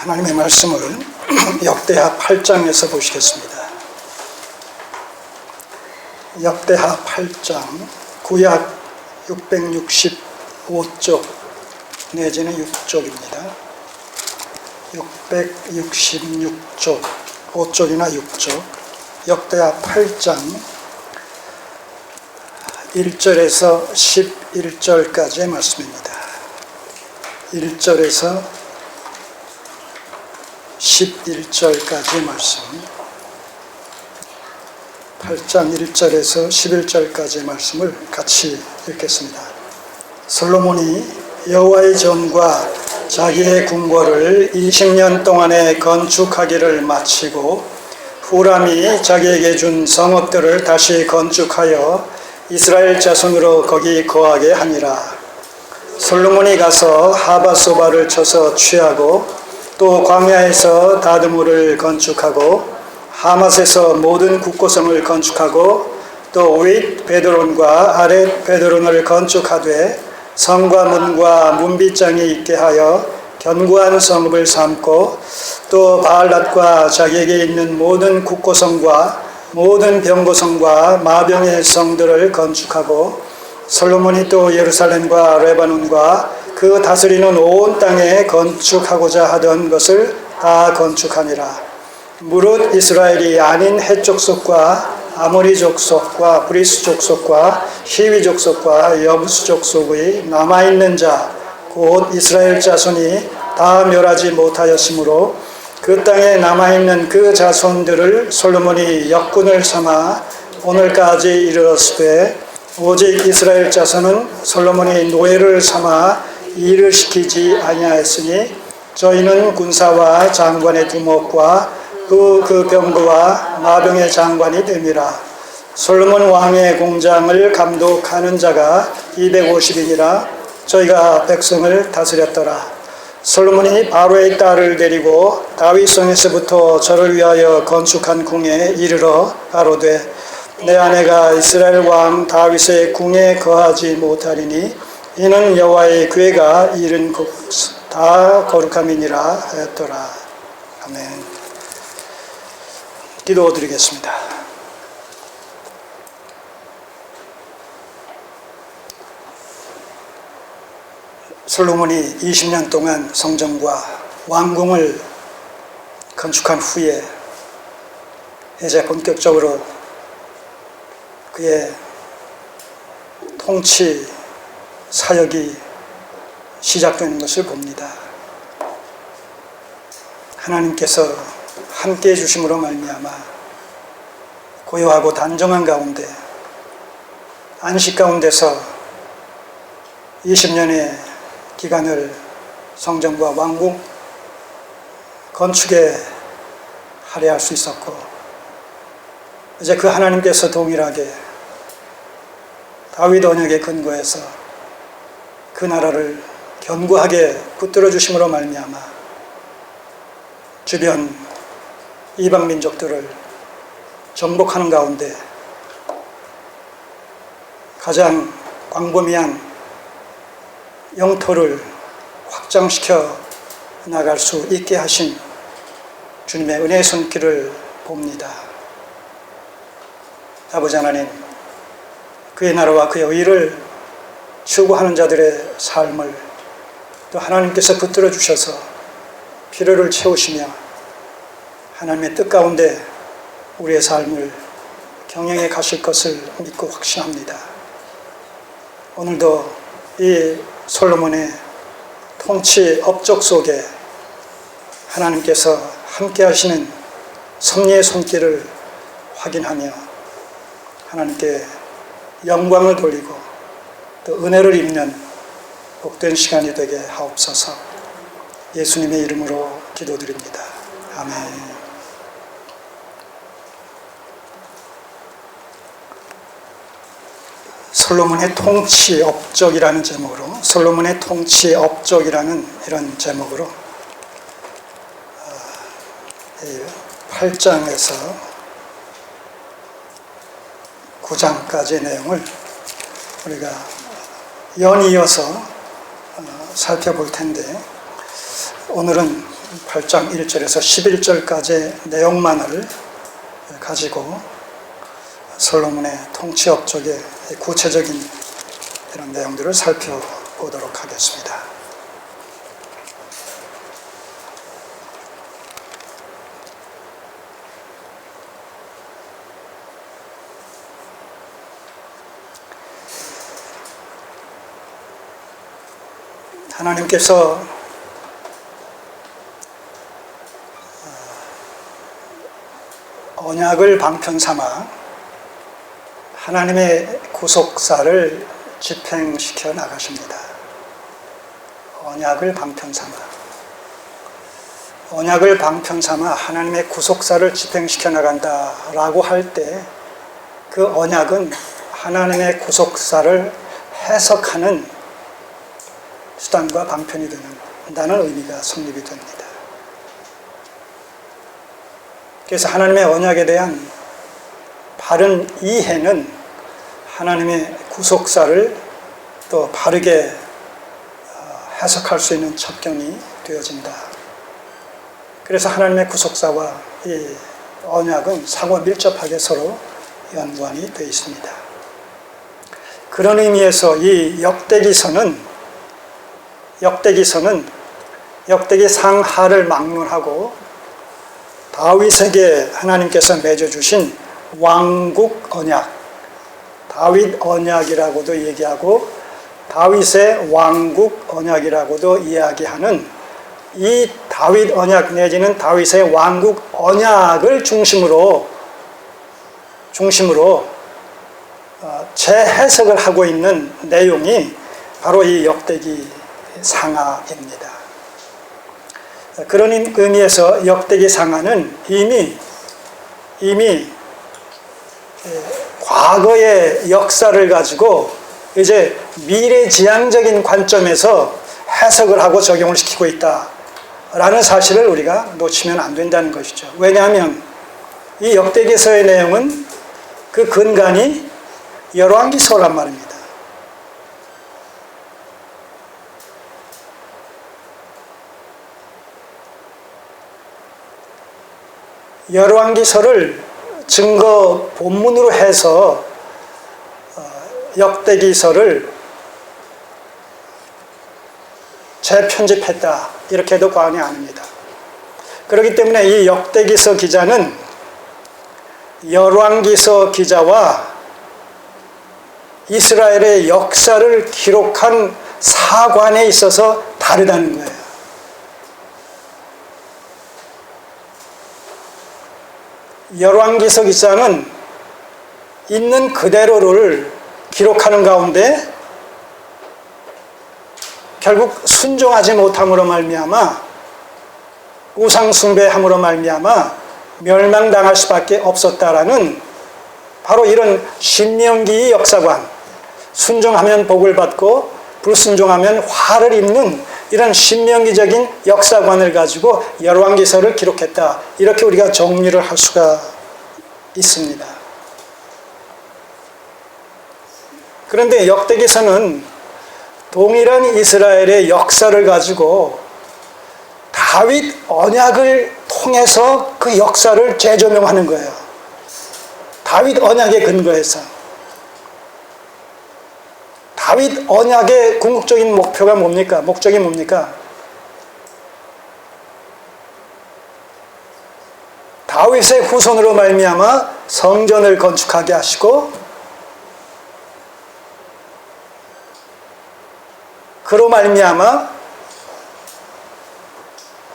하나님의 말씀을 역대하 8장에서 보시겠습니다. 역대하 8장, 구약 665쪽 내지는 6쪽입니다. 666쪽, 5쪽이나 6쪽, 역대하 8장 1절에서 11절까지의 말씀입니다. 1절에서 11절까지의 말씀, 8장 1절에서 11절까지의 말씀을 같이 읽겠습니다. 솔로몬이 여호와의 전과 자기의 궁궐을 20년 동안에 건축하기를 마치고 후람이 자기에게 준 성읍들을 다시 건축하여 이스라엘 자손으로 거기 거하게 하니라. 솔로몬이 가서 하바소바를 쳐서 취하고 또 광야에서 다드모를 건축하고 하맛에서 모든 국고성을 건축하고 또 윗 베드론과 아랫 베드론을 건축하되 성과 문과 문빗장이 있게 하여 견고한 성읍을 삼고 또 바알랏과 자기에게 있는 모든 국고성과 모든 병고성과 마병의 성들을 건축하고 솔로몬이 또 예루살렘과 레바논과 그 다스리는 온 땅에 건축하고자 하던 것을 다 건축하니라. 무릇 이스라엘이 아닌 헷 족속과 아모리 족속과 브리스 족속과 히위 족속과 여부스 족속의 남아있는 자 곧 이스라엘 자손이 다 멸하지 못하였으므로 그 땅에 남아있는 그 자손들을 솔로몬이 역군을 삼아 오늘까지 이르렀으되 오직 이스라엘 자손은 솔로몬이 노예를 삼아 일을 시키지 아니하였으니 저희는 군사와 장관의 두목과 그 병거와 마병의 장관이 됨이라. 솔로몬 왕의 공장을 감독하는 자가 250이니라. 저희가 백성을 다스렸더라. 솔로몬이 바로의 딸을 데리고 다윗성에서부터 저를 위하여 건축한 궁에 이르러 가로되 내 아내가 이스라엘 왕 다윗의 궁에 거하지 못하리니 이는 여호와의 궤가 이른 곳 다 거룩함이니라 하였더라. 아멘. 기도드리겠습니다. 솔로몬이 20년 동안 성전과 왕궁을 건축한 후에 이제 본격적으로 그의 통치 사역이 시작되는 것을 봅니다. 하나님께서 함께해 주심으로 말미암아 고요하고 단정한 가운데 안식 가운데서 20년의 기간을 성전과 왕궁 건축에 할애할 수 있었고 이제 그 하나님께서 동일하게 다윗 언약의 근거에서 그 나라를 견고하게 붙들어 주심으로 말미암아 주변 이방 민족들을 정복하는 가운데 가장 광범위한 영토를 확장시켜 나갈 수 있게 하신 주님의 은혜의 손길을 봅니다. 아버지 하나님, 그의 나라와 그의 의를 추구하는 자들의 삶을 또 하나님께서 붙들어 주셔서 필요를 채우시며 하나님의 뜻 가운데 우리의 삶을 경영해 가실 것을 믿고 확신합니다. 오늘도 이 솔로몬의 통치 업적 속에 하나님께서 함께 하시는 섭리의 손길을 확인하며 하나님께 영광을 돌리고 또 은혜를 입는 복된 시간이 되게 하옵소서. 예수님의 이름으로 기도드립니다. 아멘. 솔로몬의 통치 업적이라는 제목으로 솔로몬의 통치 업적이라는 이런 제목으로 8장에서 9장까지의 내용을 우리가 연이어서 살펴볼 텐데 오늘은 8장 1절에서 11절까지의 내용만을 가지고 솔로몬의 통치 업적의 구체적인 이런 내용들을 살펴보도록 하겠습니다. 하나님께서 언약을 방편 삼아 하나님의 구속사를 집행시켜 나가십니다. 언약을 방편 삼아 하나님의 구속사를 집행시켜 나간다라고 할 때 그 언약은 하나님의 구속사를 해석하는 수단과 방편이 된다는 의미가 성립이 됩니다. 그래서 하나님의 언약에 대한 바른 이해는 하나님의 구속사를 또 바르게 해석할 수 있는 첩경이 되어진다. 그래서 하나님의 구속사와 이 언약은 상호 밀접하게 서로 연관이 되어 있습니다. 그런 의미에서 이 역대기서는 역대기 상하를 막론하고 다윗에게 하나님께서 맺어주신 왕국 언약, 다윗 언약이라고도 얘기하고 다윗의 왕국 언약이라고도 이야기하는 이 다윗 언약 내지는 다윗의 왕국 언약을 중심으로 재해석을 하고 있는 내용이 바로 이 역대기 상하입니다. 그런 의미에서 역대기 상하는 이미 과거의 역사를 가지고 이제 미래지향적인 관점에서 해석을 하고 적용을 시키고 있다라는 사실을 우리가 놓치면 안 된다는 것이죠. 왜냐하면 이 역대기서의 내용은 그 근간이 열왕기서란 말입니다. 열왕기서를 증거 본문으로 해서 역대기서를 재편집했다 이렇게 해도 과언이 아닙니다. 그렇기 때문에 이 역대기서 기자는 열왕기서 기자와 이스라엘의 역사를 기록한 사관에 있어서 다르다는 거예요. 열왕기서 기자는 있는 그대로를 기록하는 가운데 결국 순종하지 못함으로 말미암아 우상 숭배함으로 말미암아 멸망당할 수밖에 없었다라는 바로 이런 신명기의 역사관, 순종하면 복을 받고 불순종하면 화를 입는 이런 신명기적인 역사관을 가지고 열왕기서를 기록했다. 이렇게 우리가 정리를 할 수가 있습니다. 그런데 역대기서는 동일한 이스라엘의 역사를 가지고 다윗 언약을 통해서 그 역사를 재조명하는 거예요. 다윗 언약에 근거해서. 다윗 언약의 궁극적인 목표가 뭡니까? 목적이 뭡니까? 다윗의 후손으로 말미암아 성전을 건축하게 하시고 그로 말미암아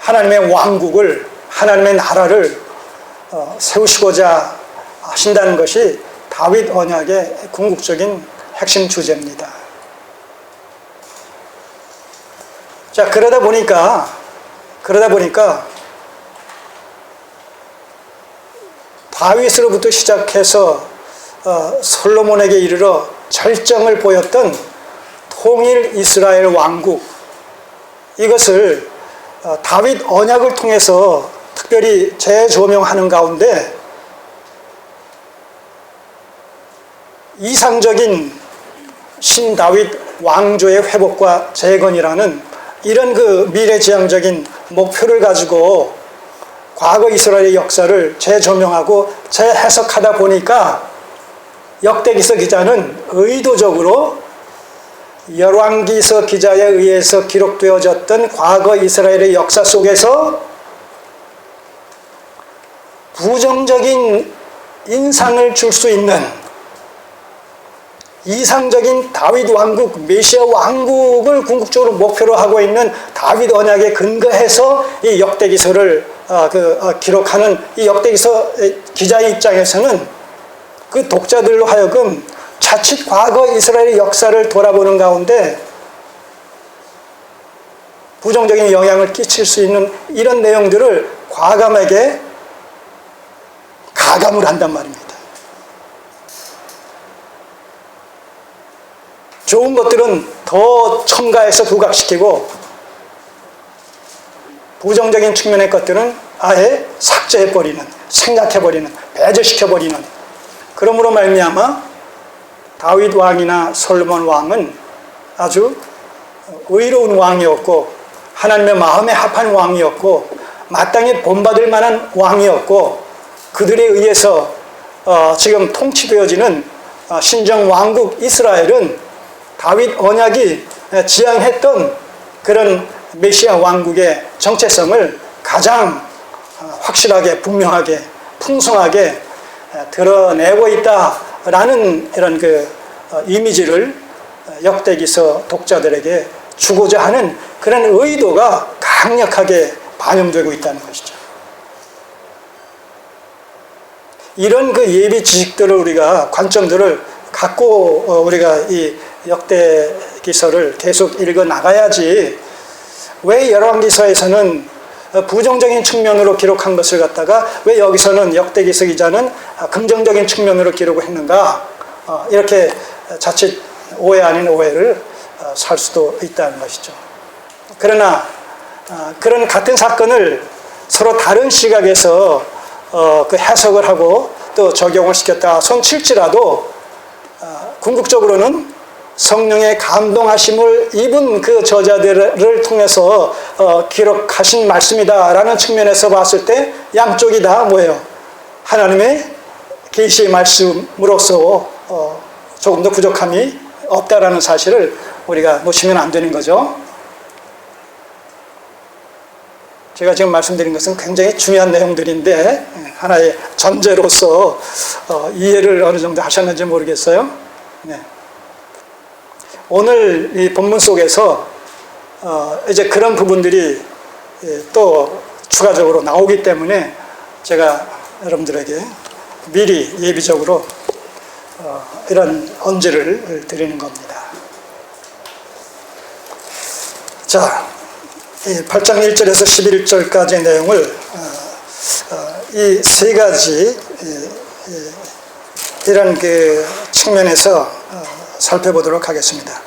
하나님의 왕국을, 하나님의 나라를 세우시고자 하신다는 것이 다윗 언약의 궁극적인 핵심 주제입니다. 자, 그러다 보니까 다윗으로부터 시작해서 솔로몬에게 이르러 절정을 보였던 통일 이스라엘 왕국, 이것을 다윗 언약을 통해서 특별히 재조명하는 가운데 이상적인 신다윗 왕조의 회복과 재건이라는 이런 그 미래지향적인 목표를 가지고 과거 이스라엘의 역사를 재조명하고 재해석하다 보니까 역대기서 기자는 의도적으로 열왕기서 기자에 의해서 기록되어졌던 과거 이스라엘의 역사 속에서 부정적인 인상을 줄 수 있는 이상적인 다윗 왕국, 메시아 왕국을 궁극적으로 목표로 하고 있는 다윗 언약에 근거해서 이 역대기서를 기록하는 이 역대기서 기자의 입장에서는 그 독자들로 하여금 자칫 과거 이스라엘의 역사를 돌아보는 가운데 부정적인 영향을 끼칠 수 있는 이런 내용들을 과감하게 가감을 한단 말입니다. 좋은 것들은 더 첨가해서 부각시키고 부정적인 측면의 것들은 아예 삭제해버리는, 생략해버리는, 배제시켜버리는. 그러므로 말미암아 다윗 왕이나 솔로몬 왕은 아주 의로운 왕이었고 하나님의 마음에 합한 왕이었고 마땅히 본받을 만한 왕이었고 그들에 의해서 지금 통치되어지는 신정 왕국 이스라엘은 다윗 언약이 지향했던 그런 메시아 왕국의 정체성을 가장 확실하게 분명하게 풍성하게 드러내고 있다라는 이런 이미지를 역대기서 독자들에게 주고자 하는 그런 의도가 강력하게 반영되고 있다는 것이죠. 이런 예비 지식들을 우리가 관점들을 갖고 우리가 이 역대기서를 계속 읽어 나가야지 왜 열왕기서에서는 부정적인 측면으로 기록한 것을 갖다가 왜 여기서는 역대기서 기자는 긍정적인 측면으로 기록을 했는가 이렇게 자칫 오해 아닌 오해를 살 수도 있다는 것이죠. 그러나 그런 같은 사건을 서로 다른 시각에서 그 해석을 하고 또 적용을 시켰다 손칠지라도 궁극적으로는 성령의 감동하심을 입은 그 저자들을 통해서 기록하신 말씀이다라는 측면에서 봤을 때 양쪽이 다 뭐예요? 하나님의 계시의 말씀으로서 조금 더 부족함이 없다라는 사실을 우리가 놓치면 안 되는 거죠. 제가 지금 말씀드린 것은 굉장히 중요한 내용들인데 하나의 전제로서 이해를 어느 정도 하셨는지 모르겠어요. 네. 오늘 이 본문 속에서 이제 그런 부분들이 또 추가적으로 나오기 때문에 제가 여러분들에게 미리 예비적으로 이런 언지를 드리는 겁니다. 자, 8장 1절에서 11절까지의 내용을 이 세 가지 이런 측면에서 살펴보도록 하겠습니다.